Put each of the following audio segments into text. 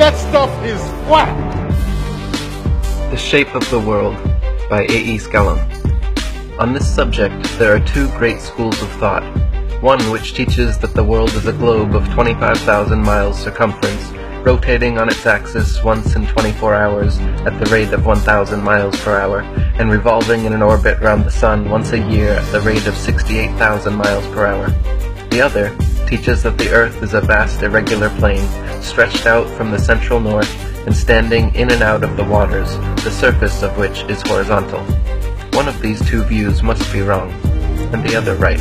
That stuff is whack! The Shape of the World by A.E. Skellum. On this subject, there are two great schools of thought. One which teaches that the world is a globe of 25,000 miles circumference, rotating on its axis once in 24 hours at the rate of 1,000 miles per hour, and revolving in an orbit round the sun once a year at the rate of 68,000 miles per hour. The other teaches that the Earth is a vast irregular plain, stretched out from the central north and standing in and out of the waters, the surface of which is horizontal. One of these two views must be wrong, and the other right.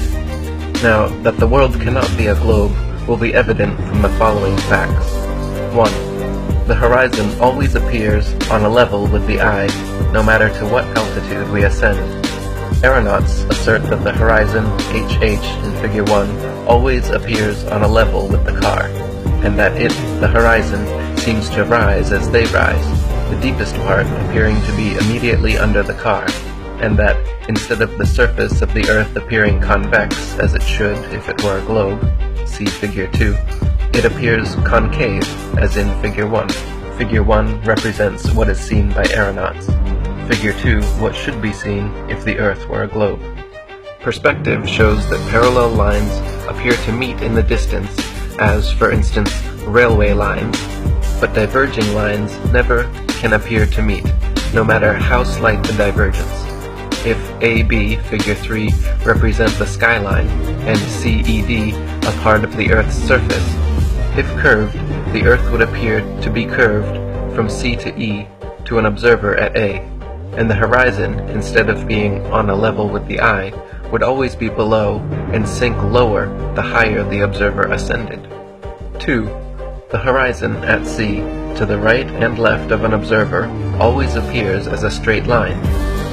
Now, that the world cannot be a globe will be evident from the following facts. 1. The horizon always appears on a level with the eye, no matter to what altitude we ascend. Aeronauts assert that the horizon, HH in Figure 1, always appears on a level with the car, and that it, the horizon, seems to rise as they rise, the deepest part appearing to be immediately under the car, and that, instead of the surface of the Earth appearing convex as it should if it were a globe, see Figure 2, it appears concave as in Figure 1. Figure 1 represents what is seen by aeronauts. Figure 2, what should be seen if the Earth were a globe. Perspective shows that parallel lines appear to meet in the distance, as, for instance, railway lines, but diverging lines never can appear to meet, no matter how slight the divergence. If AB, Figure 3, represent the skyline, and CED a part of the Earth's surface, if curved, the Earth would appear to be curved from C to E to an observer at A, and the horizon, instead of being on a level with the eye, would always be below and sink lower the higher the observer ascended. 2. The horizon at C, to the right and left of an observer, always appears as a straight line,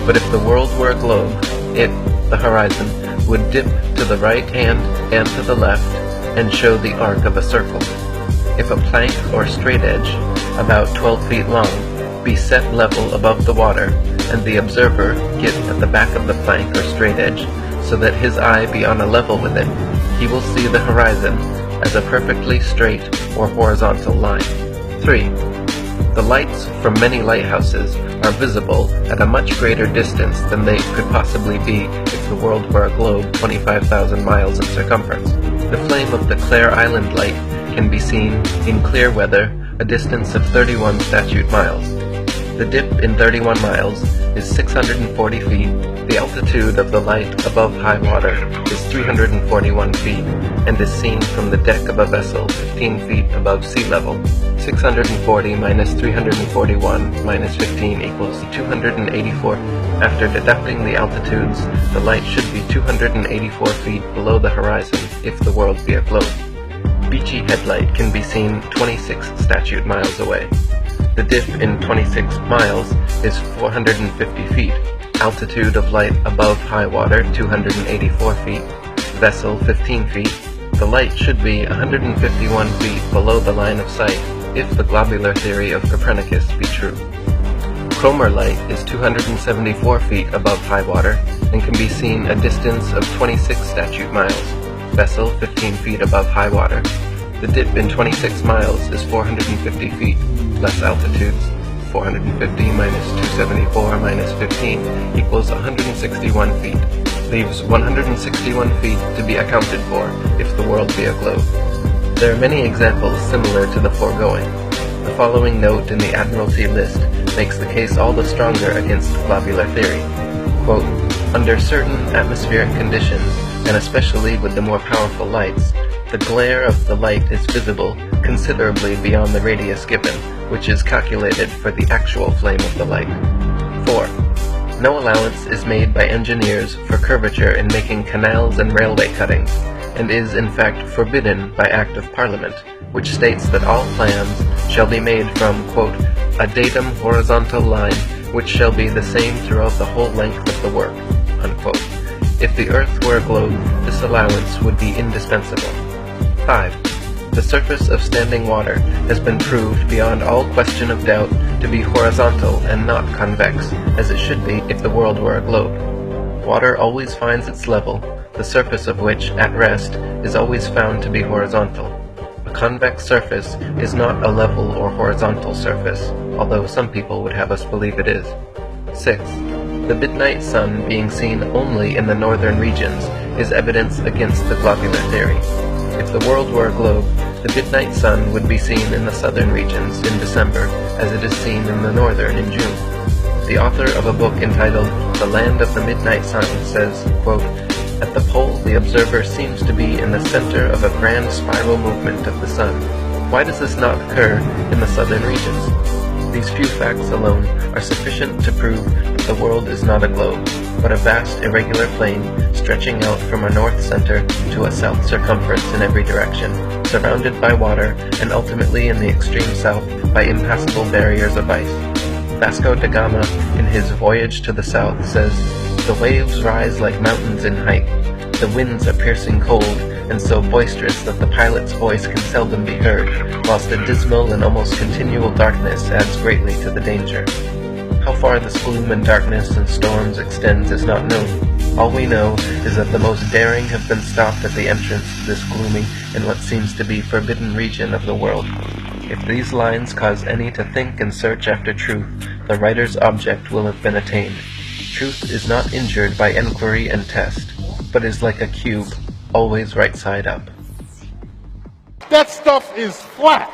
but if the world were a globe, it, the horizon, would dip to the right hand and to the left and show the arc of a circle. If a plank or straight edge, about 12 feet long, be set level above the water, and the observer get at the back of the plank or straight edge, so that his eye be on a level with it, he will see the horizon as a perfectly straight or horizontal line. 3. The lights from many lighthouses are visible at a much greater distance than they could possibly be if the world were a globe 25,000 miles in circumference. The flame of the Clare Island light can be seen, in clear weather, a distance of 31 statute miles. The dip in 31 miles is 640 feet, the altitude of the light above high water is 341 feet, and is seen from the deck of a vessel 15 feet above sea level. 640 minus 341 minus 15 equals 284. After deducting the altitudes, the light should be 284 feet below the horizon if the world be a globe. Beachy Headlight can be seen 26 statute miles away. The dip in 26 miles is 450 feet, altitude of light above high water 284 feet, vessel 15 feet. The light should be 151 feet below the line of sight if the globular theory of Copernicus be true. Cromer light is 274 feet above high water and can be seen a distance of 26 statute miles, vessel 15 feet above high water. The dip in 26 miles is 450 feet, less altitudes. 450 minus 274 minus 15 equals 161 feet. Leaves 161 feet to be accounted for if the world be a globe. There are many examples similar to the foregoing. The following note in the Admiralty list makes the case all the stronger against globular theory. Quote, under certain atmospheric conditions, and especially with the more powerful lights, the glare of the light is visible considerably beyond the radius given, which is calculated for the actual flame of the light. 4. No allowance is made by engineers for curvature in making canals and railway cuttings, and is in fact forbidden by Act of Parliament, which states that all plans shall be made from, quote, a datum horizontal line which shall be the same throughout the whole length of the work, unquote. If the Earth were a globe, this allowance would be indispensable. 5. The surface of standing water has been proved beyond all question of doubt to be horizontal and not convex, as it should be if the world were a globe. Water always finds its level, the surface of which, at rest, is always found to be horizontal. A convex surface is not a level or horizontal surface, although some people would have us believe it is. 6. The midnight sun being seen only in the northern regions is evidence against the globular theory. If the world were a globe, the midnight sun would be seen in the southern regions in December, as it is seen in the northern in June. The author of a book entitled The Land of the Midnight Sun says, quote, "At the pole, the observer seems to be in the center of a grand spiral movement of the sun. Why does this not occur in the southern regions?" These few facts alone are sufficient to prove that the world is not a globe, but a vast irregular plane stretching out from a north center to a south circumference in every direction, surrounded by water, and ultimately in the extreme south by impassable barriers of ice. Vasco da Gama, in his Voyage to the South, says, "The waves rise like mountains in height. The winds are piercing cold, and so boisterous that the pilot's voice can seldom be heard, whilst a dismal and almost continual darkness adds greatly to the danger." How far this gloom and darkness and storms extends is not known. All we know is that the most daring have been stopped at the entrance to this gloomy and what seems to be forbidden region of the world. If these lines cause any to think and search after truth, the writer's object will have been attained. Truth is not injured by enquiry and test, but is like a cube, always right side up. That stuff is flat.